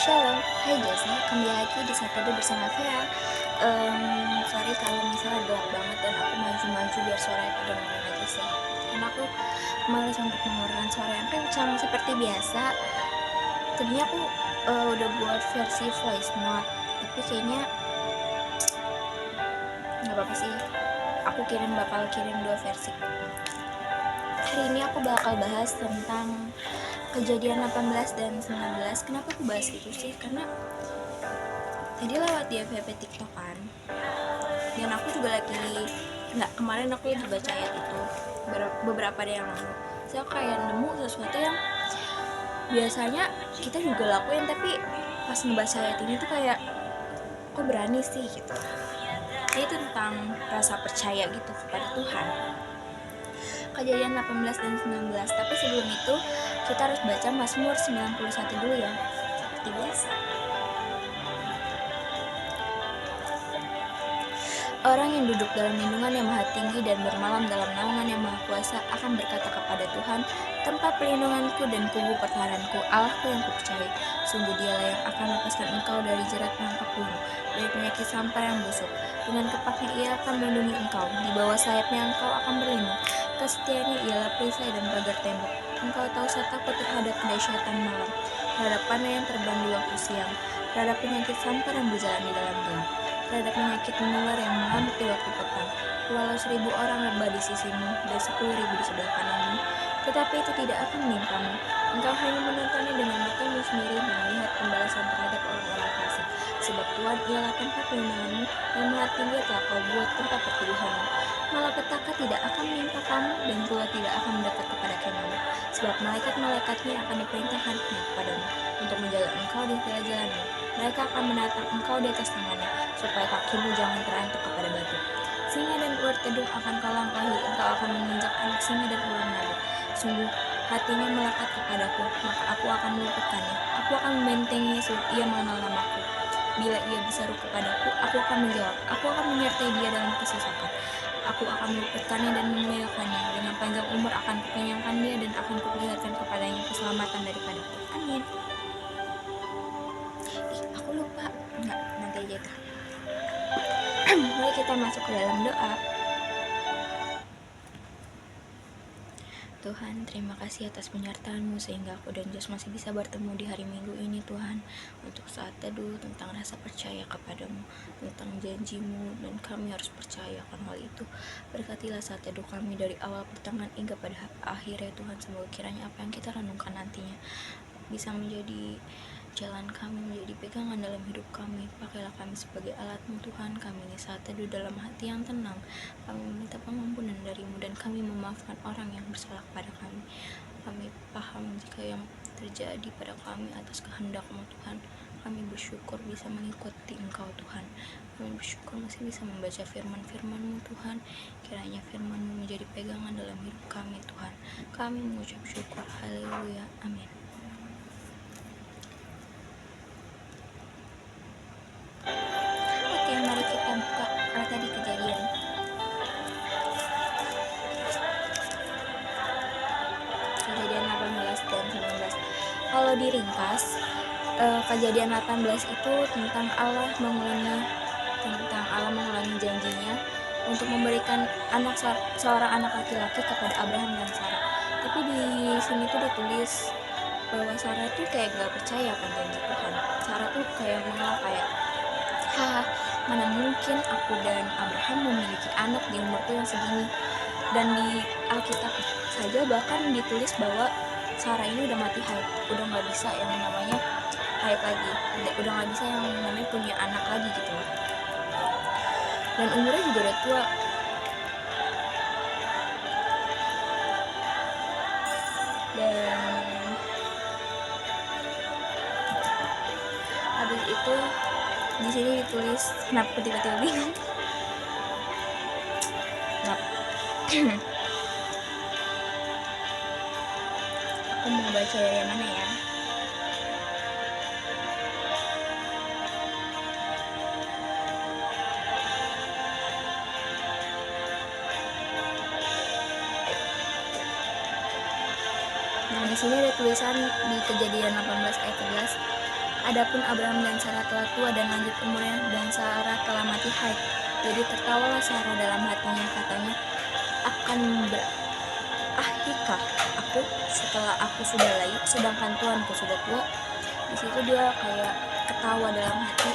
Shalom, hai Jasa, kembali lagi di Saturday bersama Vera. Sorry kalau misalnya gelap banget dan aku maju-maju biar suaranya kedengaran aja sih. Karena aku malas untuk mengeluarkan suara yang kencang seperti biasa. Tadinya aku udah buat versi voice note, tapi kayaknya nggak apa-apa sih. Aku bakal kirim 2 versi. Hari ini aku bakal bahas tentang kejadian 18 dan 19. Kenapa aku bahas itu sih? Karena tadi lewat di FYP TikTok kan, dan aku juga kemarin aku lagi baca ayat itu beberapa hari yang lalu. Saya kayak nemu sesuatu yang biasanya kita juga lakuin, tapi pas ngebaca ayat ini tuh kayak kok berani sih gitu. Itu tentang rasa percaya gitu kepada Tuhan. Kejadian 18 dan 19. Tapi sebelum itu kita harus baca Mazmur 91 dulu ya, seperti biasa. Orang yang duduk dalam lindungan yang maha tinggi dan bermalam dalam naungan yang maha kuasa akan berkata kepada Tuhan, tempat pelindunganku dan kubu pertahananku, Allahku yang kupercayai. Sungguh dialah yang akan melepaskan engkau dari jerat penangkap bunuh, dari penyakit sampar yang busuk. Dengan kepaknya ia akan melindungi engkau, di bawah sayapnya engkau akan berlindung. Kesetiaannya ialah perisai dan pagar tembok. Engkau tahu saya takut terhadap kedahsyatan malam, terhadap panah yang terbang di waktu siang, terhadap penyakit sampar yang berjalan di dalam gelap, terhadap penyakit menular yang mengamuk di waktu petang. Walau 1000 orang rebah di sisimu dan 10.000 di sebelah kananmu, tetapi itu tidak akan menimpamu. Engkau hanya menontonnya dengan matamu sendiri dan melihat pembalasan terhadap orang-orang fasik. Sebab Tuhan ialah tempat pelindunganmu, yang maha tinggi telah kau buat tempat perteduhanmu. Malapetaka tidak akan menimpa kamu, dan pula tidak akan mendekat kepada kemahmu. Sebab malaikat-malaikatnya akan diperintahkannya kepadamu untuk menjaga engkau di segala jalanmu. Mereka akan menatang engkau di atas tangannya, supaya kakimu jangan terantuk kepada batu. Singa dan ular tedung akan kau langkahi, engkau akan menginjak anak singa dan ular naga. Sungguh hatinya melekat kepadaku, maka aku akan meluputkannya. Aku akan membentenginya sebab ia mengenal namaku. Bila ia berseru kepadaku, aku akan menjawab. Aku akan menyertai dia dalam kesesakan. Aku akan meluputkannya dan memuliakannya. Dengan panjang umur akan kukenyangkan dia dan akan kuperlihatkan kepadanya keselamatan daripadaku. Amin. Aku lupa. Enggak, nanti aja itu. Mari kita masuk ke dalam doa. Tuhan, terima kasih atas penyertaan-Mu sehingga aku dan Jos masih bisa bertemu di hari Minggu ini, Tuhan, untuk saat teduh tentang rasa percaya kepadamu, tentang janji-Mu, dan kami harus percaya akan hal itu. Berkatilah saat teduh kami dari awal pertengahan hingga pada akhirnya, Tuhan. Semoga kiranya apa yang kita renungkan nantinya bisa menjadi jalan kami, menjadi pegangan dalam hidup kami. Pakailah kami sebagai alat-Mu, Tuhan. Kami ini saat teduh dalam hati yang tenang. Kami meminta pengampunan dari-Mu dan kami memaafkan orang yang bersalah kepada kami. Kami paham jika yang terjadi pada kami atas kehendak-Mu, Tuhan. Kami bersyukur bisa mengikuti Engkau, Tuhan. Kami bersyukur masih bisa membaca firman-firman-Mu, Tuhan. Kiranya firman-Mu menjadi pegangan dalam hidup kami, Tuhan. Kami mengucap syukur. Haleluya. Amin. Oke, mari kita buka tadi kejadian. Kejadian 18 dan 19. Kalau diringkas, kejadian 18 itu tentang Allah mengulangi janjinya untuk memberikan seorang anak laki-laki kepada Abraham dan Sarah. Tapi di sini tuh ditulis bahwa Sarah tuh kayak gak percaya akan janji Tuhan. Sarah tuh kayak menolak, kayak mana mungkin aku dan Abraham memiliki anak di umurku yang segini. Dan di Alkitab saja bahkan ditulis bahwa Sarah ini udah mati haid, udah gak bisa yang namanya haid lagi, udah gak bisa yang namanya punya anak lagi gitu loh. Dan umurnya juga udah tua. Dan habis itu di sini ditulis, kenapa tiba-tiba bingung? Aku mau baca dari mana ya? Nah, di sini ada tulisan di Kejadian 18 ayat 11. Adapun Abraham dan Sarah telah tua dan lanjut umurnya, dan Sarah telah mati haid. Jadi tertawalah Sarah dalam hatinya, katanya, akan berahikah aku setelah aku sudah layu, sedangkan Tuanku sudah tua? Di situ dia kayak ketawa dalam hati,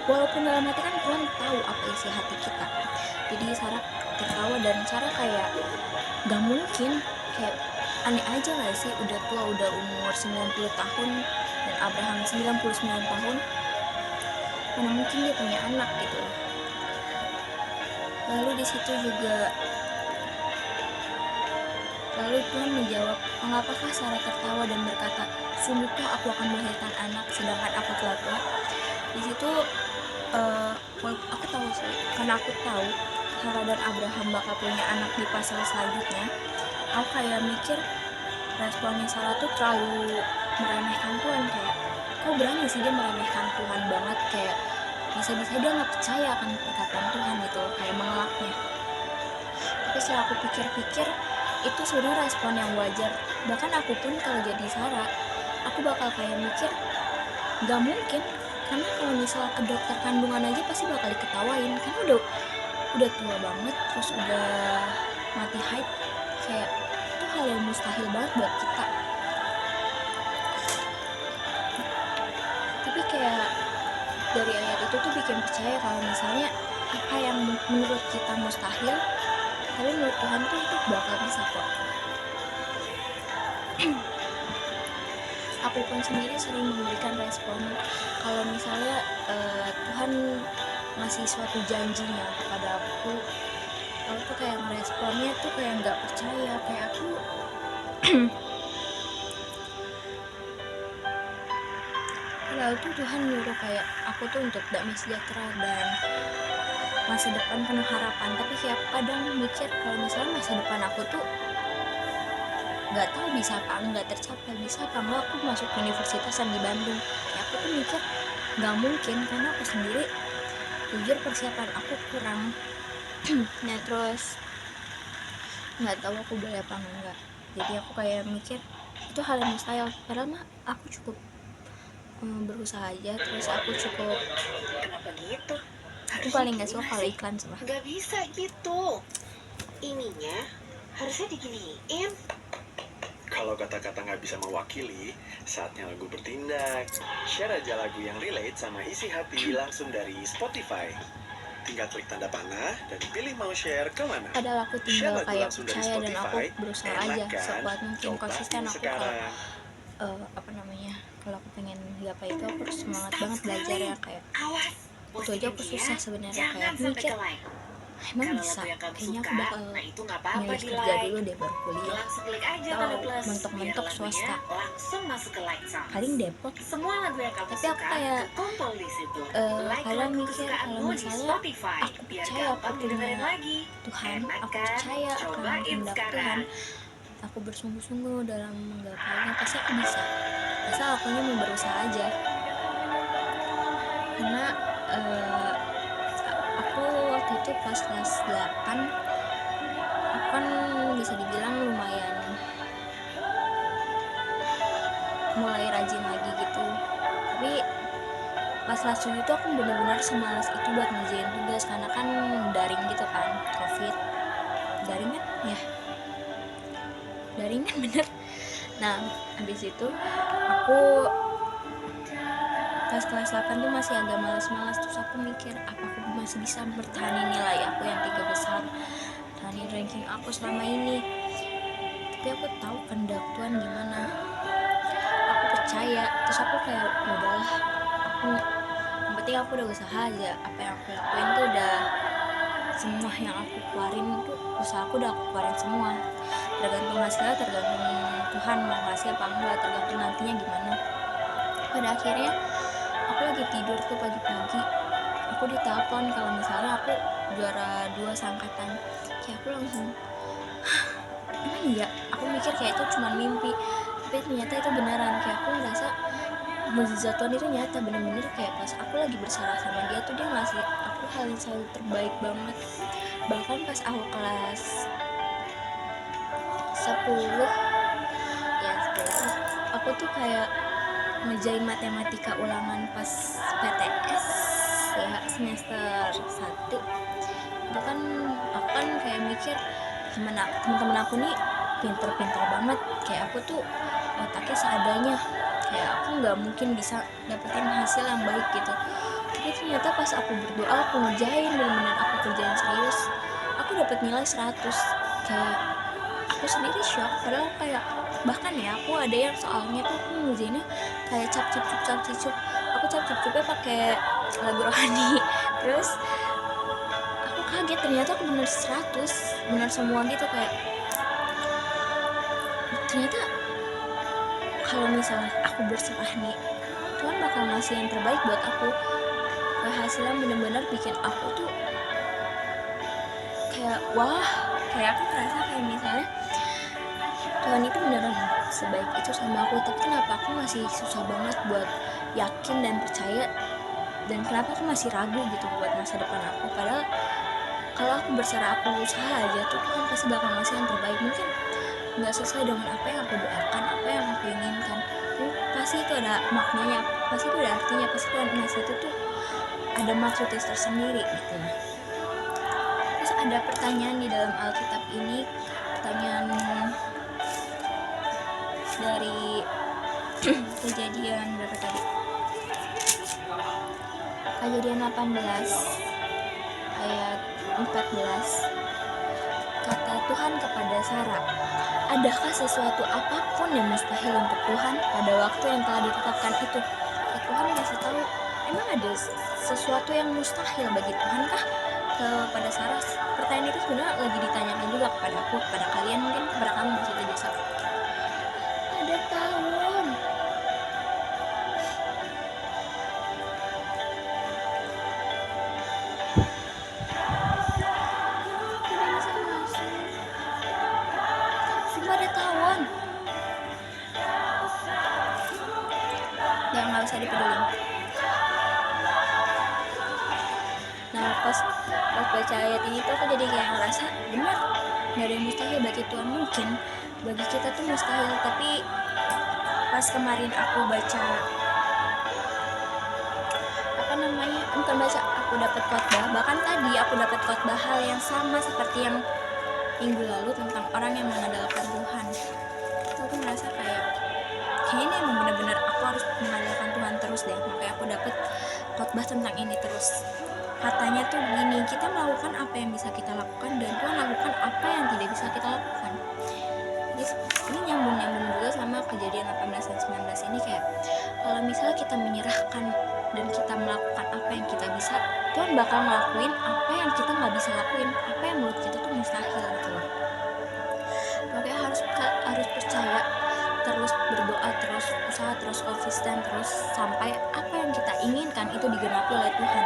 walaupun dalam hati kan Tuhan tahu apa isi hati kita. Jadi Sarah tertawa, dan Sarah kayak gak mungkin, kayak aneh aja gak sih, udah tua, udah umur 90 tahun dan Abraham 99 tahun, mana mungkin dia punya anak gitu. Lalu di situ juga Tuhan menjawab, mengapakah Sarah tertawa dan berkata, sungguhkah aku akan melahirkan anak sedangkan aku telah tua? Di situ aku tahu sih, karena aku tahu Sarah dan Abraham bakal punya anak di pasal selanjutnya. Aku kayak mikir responnya Sarah tuh terlalu meremehkan Tuhan, kayak kok berani sih dia meremehkan Tuhan banget, kayak bisa-bisa dia nggak percaya akan perkataan Tuhan gitu, kayak mengelaknya. Tapi setelah aku pikir-pikir, itu sebenarnya respon yang wajar. Bahkan aku pun kalau jadi Sarah, aku bakal kayak mikir gak mungkin, karena kalau misal ke dokter kandungan aja pasti bakal diketawain, karena udah tua banget, terus udah mati haid, kayak itu hal yang mustahil banget buat kita. Tapi kayak dari ayat itu tuh bikin percaya kalau misalnya apa yang menurut kita mustahil, tapi menurut Tuhan tuh itu bakal bisa kok. Aku pun sendiri sering memberikan respon kalau misalnya Tuhan ngasih suatu janjinya kepada aku tuh kayak ngeresponnya tuh kayak nggak percaya, kayak aku lalu tuh Tuhan nyuruh kayak aku tuh untuk damai sejahtera dan masa depan penuh harapan. Tapi kayak aku kadang mikir kalau misalnya masa depan aku tuh nggak tahu bisa apa nggak tercapai, bisa apa nggak aku masuk universitasan di Bandung, kayak aku tuh mikir nggak mungkin, karena aku sendiri jujur persiapan aku kurang. Nah terus nggak tahu aku boleh apa enggak, jadi aku kayak mikir itu hal yang mustahil, padahal mah aku cukup berusaha aja, terus aku cukup, kenapa gitu? aku paling nggak suka kalau iklan semua. Nggak bisa gitu, ininya harusnya diginiin. Kalau kata-kata nggak bisa mewakili, saatnya lagu bertindak. Share aja lagu yang relate sama isi hati langsung dari Spotify. Tinggal klik tanda panah dan pilih mau share ke mana. Padahal aku tinggal kayak percaya dan aku berusaha aja sekuat mungkin, konsisten aku kalau aku pengen gapai itu aku harus semangat banget belajar ya, kayak itu aja aku susah sebenarnya, kayak aku mikir emang bisa, kayaknya aku bakal milih kerja dulu deh baru kuliah, atau mentok-mentok swasta, paling Depok. Tapi aku kayak kadang mikir kalau misalnya aku percaya aku punya Tuhan, aku percaya akan kehendak Tuhan, aku bersungguh-sungguh dalam menggapainya, pasti aku bisa, asal akunya mau berusaha aja. Karena aku waktu itu pas kelas 8 aku kan bisa dibilang lumayan mulai rajin lagi gitu, tapi pas kelas 7 itu aku benar-benar semalas itu buat ngerjain tugas, karena kan daring gitu kan, covid daring kan ya, daring kan bener. Nah habis itu aku pas kelas 8 tuh masih agak malas-malas, terus aku mikir apa aku masih bisa bertahan nilai aku yang 3 besar, tahanin ranking aku selama ini. Tapi aku tahu kehendak Tuhan gimana, aku percaya, terus aku kayak udahlah, aku yang penting aku udah usaha aja, apa yang aku lakuin tuh udah, semua yang aku keluarin tuh usaha aku udah aku keluarin semua, tergantung hasilnya tergantung Tuhan mau ngasih apa enggak, tergantung nantinya gimana. Pada akhirnya aku lagi tidur tuh pagi-pagi, aku ditelepon kalau misalnya aku juara 2 seangkatan, kayak aku langsung emang iya, aku mikir kayak itu cuma mimpi, tapi ternyata itu beneran, kayak aku ngerasa mukjizat Tuhan itu nyata, bener-bener kayak pas aku lagi bersalah sama dia tuh dia ngasih aku hal yang selalu terbaik banget. Bahkan pas aku kelas 10 ya 10, aku tuh kayak ngerjain matematika ulangan pas PTS ya semester 1. Itu kan aku kan kayak mikir gimana teman-teman aku nih pinter-pinter banget, kayak aku tuh otaknya seadanya, kayak aku nggak mungkin bisa dapetin hasil yang baik gitu. Tapi ternyata pas aku berdoa, aku ngerjain, bener-bener aku kerjain serius, aku dapet nilai 100. Kayak aku sendiri shock, padahal kayak bahkan ya aku ada yang soalnya tuh aku ngerjainnya kayak cap cip cup, aku cap cip cupnya pakai lagu rohani. Terus aku kaget ternyata aku bener 100, bener semua gitu. Kayak ternyata kalau misalnya aku berserah nih, Tuhan bakal ngasih yang terbaik buat aku. Kayak hasilnya bener-bener bikin aku tuh kayak wah, kayak aku ngerasa kayak misalnya Tuhan itu beneran sebaik itu sama aku, tapi kenapa aku masih susah banget buat yakin dan percaya, dan kenapa aku masih ragu gitu buat masa depan aku. Padahal kalau aku berserah, aku usaha aja tuh Tuhan pasti bakal ngasih yang terbaik. Mungkin nggak sesuai dengan apa yang aku doakan, apa yang aku inginkan, tapi pasti itu ada maknanya, pasti itu ada artinya, pasti Tuhan ngasih itu tuh ada maksudnya tersendiri gitu. Terus ada pertanyaan di dalam Alkitab ini, pertanyaan dari Kejadian berapa tadi? Kejadian 18 ayat 14. Kata Tuhan kepada Sarah, adakah sesuatu apapun yang mustahil untuk Tuhan pada waktu yang telah ditetapkan itu? Tuhan kasih tahu, emang ada sesuatu yang mustahil bagi Tuhan kah? Kepada Sarah, pertanyaan itu sebenarnya lagi ditanyakan juga kepada aku, kepada kalian, mungkin kepada kamu maksudnya biasa. Ada tahun. Tidak bisa masuk. Cuma ada tahun. Ya nggak usah dipedulin. Nah pas baca ayat ini tuh aku jadi kayak ngerasa benar, nggak ada yang mustahil bagi Tuhan. Mungkin bagi kita tuh mustahil, tapi pas kemarin aku baca bukan baca, aku dapat khotbah, bahkan tadi aku dapat khotbah hal yang sama seperti yang minggu lalu tentang orang yang mengandalkan Tuhan. Itu aku merasa kayak kayaknya emang benar-benar aku harus mengandalkan Tuhan terus deh. Makanya aku dapat khotbah tentang ini terus. Katanya tuh gini, kita melakukan apa yang bisa kita lakukan dan Tuhan lakukan apa yang tidak bisa kita lakukan. Jadi ini nyambung juga sama Kejadian 18 dan 19 ini, kayak kalau misalnya kita menyerahkan dan kita melakukan apa yang kita bisa, Tuhan bakal ngelakuin apa yang kita nggak bisa lakuin, apa yang menurut kita tuh mustahil gitu loh. Makanya harus percaya, terus berdoa, terus usaha, terus konsisten, terus sampai apa yang kita inginkan itu digenapi oleh Tuhan.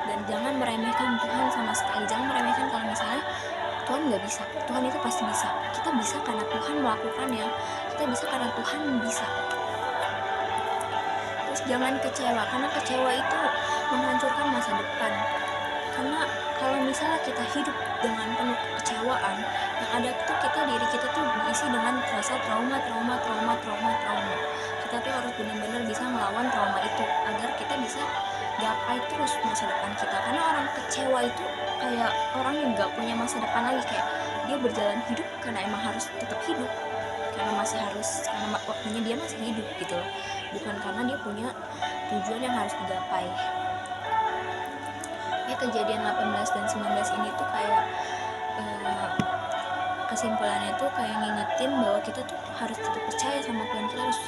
Dan jangan meremehkan Tuhan sama sekali. Jangan meremehkan kalau misalnya Tuhan nggak bisa. Tuhan itu pasti bisa. Kita bisa karena Tuhan melakukannya. Kita bisa karena Tuhan bisa. Terus jangan kecewa, karena kecewa itu menghancurkan masa depan. Karena kalau misalnya kita hidup dengan penuh kekecewaan, yang ada tuh diri kita tuh diisi dengan rasa trauma. Kita tuh harus benar-benar bisa melawan trauma itu agar kita bisa gapai terus masa depan kita. Karena orang kecewa itu kayak orang yang gak punya masa depan lagi, kayak dia berjalan hidup karena emang harus tetap hidup, karena waktunya dia masih hidup gitu loh, bukan karena dia punya tujuan yang harus digapai. Ya Kejadian 18 dan 19 ini tuh kayak kesimpulannya tuh kayak ngingetin bahwa kita tuh harus tetap percaya sama Tuhan. Kita harus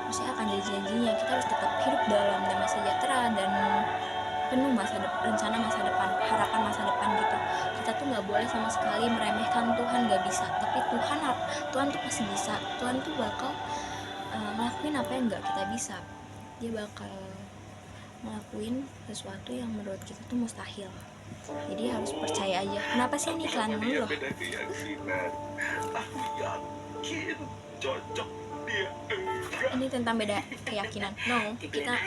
percaya akan janji-janjinya. Kita harus tetap hidup dalam damai sejahtera dan penuh rencana masa depan, harapan masa depan gitu. Kita tuh nggak boleh sama sekali meremehkan Tuhan, nggak bisa. Tapi Tuhan tuh pasti bisa. Tuhan tuh bakal ngelakuin apa yang nggak kita bisa. Dia bakal ngelakuin sesuatu yang menurut kita tuh mustahil. Jadi harus percaya aja. Kenapa sih ini iklan dulu loh? Beda keyakinan. Aku yakin cocok dia. Ini tentang beda keyakinan. No, kita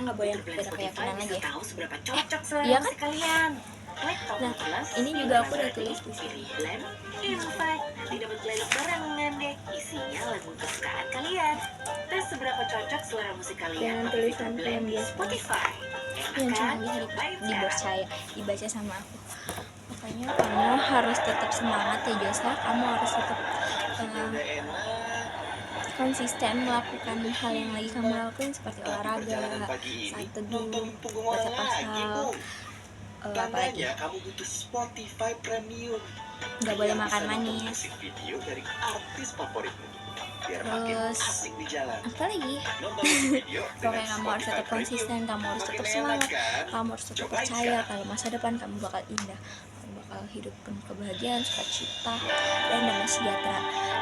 nggak boleh beda keyakinan lagi ya. Tahu seberapa cocok iya kan? kalian. Klik tombol Nah, plus, ini juga aku udah tulis di sini. pilih blend, invite. Nanti dapat playlist barengan deh. Isinya lagu kesukaan kalian. Tes seberapa cocok suara musik kalian Dengan pakai fitur tulisanku blend yang di biasa, Spotify. yang Enak cuma kan? bisa Main sekarang. dibaca sama aku. Pokoknya kamu harus tetap semangat ya Josa, kamu harus tetap Udah enak. konsisten melakukan hal yang lagi kamu lakuin seperti Tapi olahraga, perjalanan pagi ini saat teduh, nonton punggung baca orang lagi, pasal, Bu. apalagi Tandanya kamu butuh Spotify Premium. nggak boleh Biar makan bisa nonton manis. musik video dari artis favoritmu. Biar makin Terus asik di jalan. apalagi? Nonton musik video dengan Pokoknya kamu harus Spotify tetap Premium. konsisten, kamu harus Makin tetap enak, semangat, kan? kamu harus tetap Cobain percaya sekarang. kalau masa depan kamu bakal indah, kamu bakal hidup penuh kebahagiaan, sukacita, dan damai sejahtera.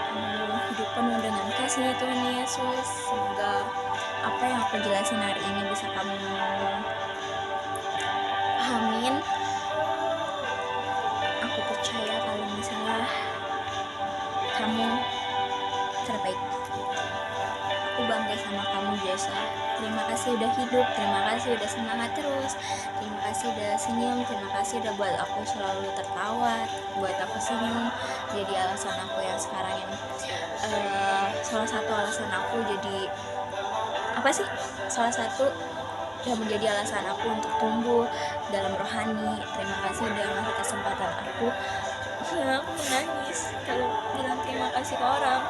Kamu hidup penuh dengan kasih Tuhan Yesus. Semoga apa yang aku jelasin hari ini bisa kamu pahamin. Aku percaya kalau misalnya kamu terbaik. Aku bangga sama kamu Jasa. Terima kasih udah hidup, terima kasih udah semangat terus, terima kasih udah senyum, terima kasih udah buat aku selalu tertawa, buat aku senyum. Jadi alasan aku yang sekarang ini, salah satu alasan aku jadi apa sih? Salah satu yang menjadi alasan aku untuk tumbuh dalam rohani. Terima kasih udah ngasih kesempatan aku. Ya, aku menangis kalau bilang terima kasih ke orang.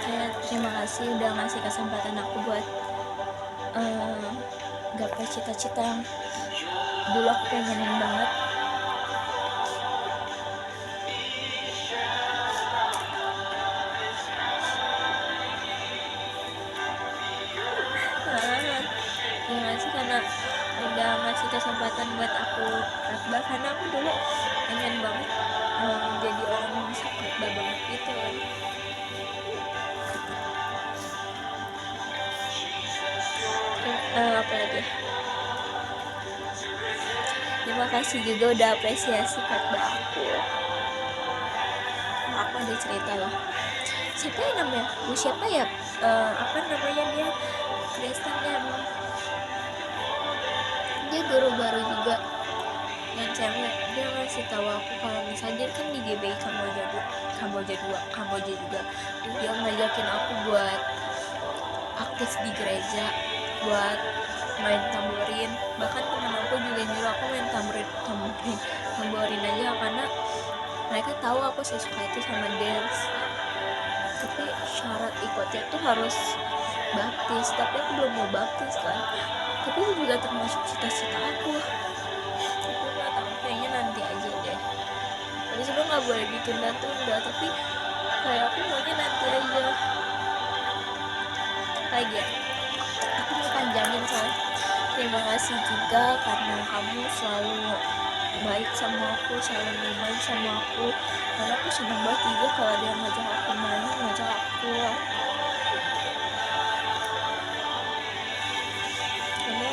Kayak terima kasih udah ngasih kesempatan aku buat gapai cita-cita yang dulu aku pengenin banget. Terima kasih karena udah ngasih kesempatan buat aku khotbah, karena aku dulu pengen banget jadi orang yang bisa khotbah banget gitu kan. Apa lagi? Terima kasih juga udah apresiasi khotbah aku. Aku ada cerita loh. Siapa yang namanya? Siapa ya? Apa namanya dia? Kristen dia guru baru juga yang cewek. Dia ngasih tahu aku kalau misalnya dia kan di GBI Kamboja juga. Terus dia ngajakin aku buat aktif di gereja, buat main tamborin. Bahkan temen aku juga nyuruh aku main tamborin aja, karena mereka tahu aku suka itu sama dance. Tapi syarat ikutnya tuh harus baptis, tapi aku belum mau baptis kan. Tapi itu juga termasuk cita-cita aku. Aku nggak tahu, kayaknya nanti aja deh. Tapi sebenarnya nggak boleh ditunda-tunda, tapi kayak aku maunya nanti aja. Lagi ya, aku mau panjangin soalnya. Terima kasih juga karena kamu selalu baik sama aku, selalu baik sama aku. Karena aku senang banget juga kalau ada yang ngajak aku main, ngajak aku. Karena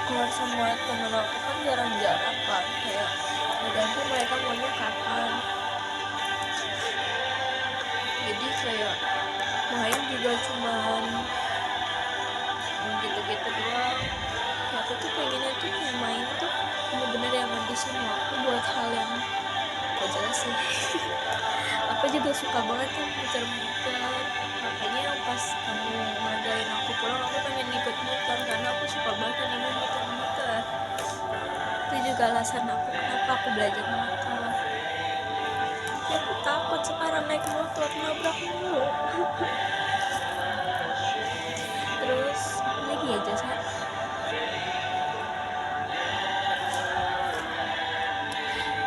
keluar sama temen aku kan jarang-jarang kan, kayak bergantung mereka maunya kapan. Jadi kayak main juga cuman gitu-gitu doang. Kayak aku tuh pengennya tuh kayak main tuh bener-bener yang ngabisin waktu buat hal yang gak jelas sih. Aku juga suka banget kan muter-muter. Makanya pas kamu ngajarin aku pulang, aku pengen ikut muter karena aku suka banget ini muter-muter. Itu juga alasan aku kenapa aku belajar motor. Ya, aku takut sekarang naik motor nabrak mulu. Terus apa lagi ya Jasa?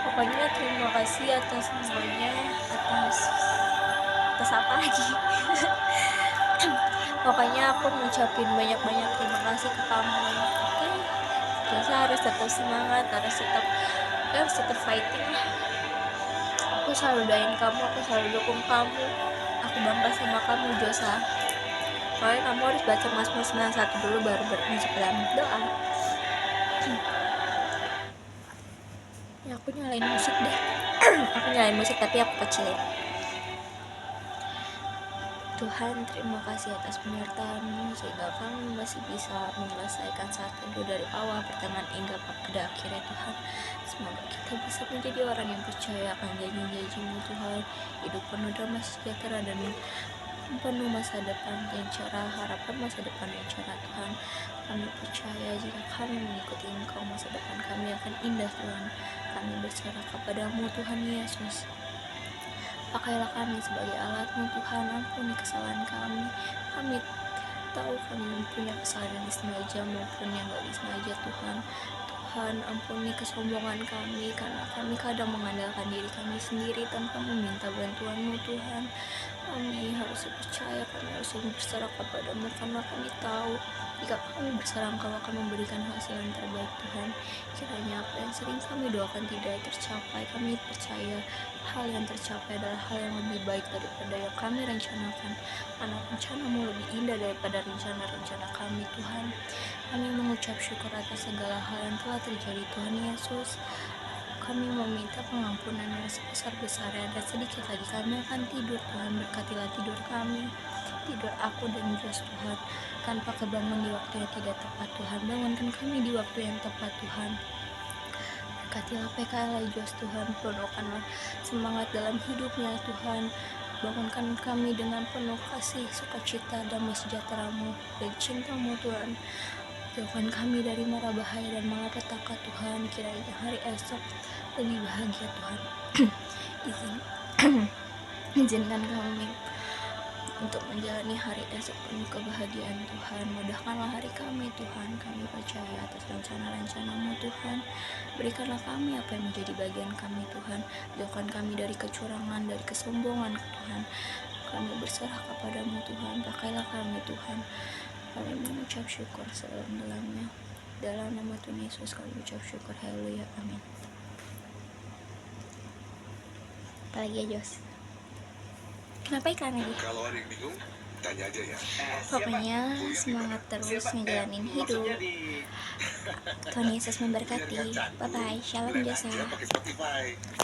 Pokoknya terima kasih atas semuanya, atas apa lagi? Pokoknya aku ngucapin banyak-banyak terima kasih ke kamu. Oke, Jasa harus tetap semangat, harus tetap fighting lah. Aku selalu doain kamu, aku selalu dukung kamu. Aku bangga sama kamu Josa. Pokoknya kamu harus baca Mazmur 91 dulu baru masuk dalam doa. Ya, aku nyalain musik deh. Aku nyalain musik tapi aku kecilin. Tuhan, terima kasih atas penyertaan-Mu sehingga kami masih bisa menyelesaikan saat teduh dari awal, pertengahan, hingga pada akhirnya Tuhan. Semoga kita bisa menjadi orang yang percaya akan janji-janji-Mu Tuhan, hidup penuh damai sejahtera dan penuh masa depan yang cerah, harapan masa depan yang cerah Tuhan. Kami percaya jika kami mengikuti Engkau, masa depan kami akan indah Tuhan. Kami berserah kepadamu Tuhan Yesus. Pakailah kami sebagai alat-Mu Tuhan, ampuni kesalahan kami. Kami tahu kami punya kesalahan yang disengaja maupun yang gak disengaja Tuhan. Tuhan, ampuni kesombongan kami karena kami kadang mengandalkan diri kami sendiri tanpa meminta bantuan-Mu Tuhan. Kami harus percaya, kami harus berserah kepadamu karena kami tahu jika kami berserah Engkau akan memberikan hasil yang terbaik Tuhan. Kiranya apa yang sering kami doakan tidak tercapai, kami percaya hal yang tercapai adalah hal yang lebih baik daripada yang kami rencanakan, karena rencana-Mu lebih indah daripada rencana-rencana kami Tuhan. Kami mengucap syukur atas segala hal yang telah terjadi Tuhan Yesus. Kami meminta pengampunan yang sebesar-besarnya, dan sedikit lagi kami akan tidur Tuhan. Berkatilah tidur kami, tidur aku dan Jos Tuhan, tanpa kebangun di waktu yang tidak tepat Tuhan. Bangunkan kami di waktu yang tepat Tuhan. Berkatilah PKL Jos Tuhan, penuhkanlah semangat dalam hidupnya Tuhan. Bangunkan kami dengan penuh kasih, sukacita, damai sejahtera-Mu dan cinta-Mu Tuhan. Jauhkan kami dari mara bahaya dan malapetaka Tuhan. Kiranya hari esok lebih bahagia Tuhan. Izinkan kami untuk menjalani hari esok penuh kebahagiaan Tuhan. Mudahkanlah hari kami Tuhan. Kami percaya atas rencana-rencana-Mu Tuhan. Berikanlah kami apa yang menjadi bagian kami Tuhan. Jauhkan kami dari kecurangan, dari kesombongan Tuhan. Kami berserah kepadamu Tuhan. Pakailah kami Tuhan. Kami mengucap syukur sedalam-dalamnya. Dalam nama Tuhan Yesus kami ucap syukur. Haleluya. Amin. Apalagi ya Jos? Kenapa iklan lagi? Kalau ada yang bingung, tanya aja ya. Pokoknya semangat terus ngejalanin hidup. Tuhan Yesus memberkati. Bye bye. Shalom Jasa. Pakai Spotify.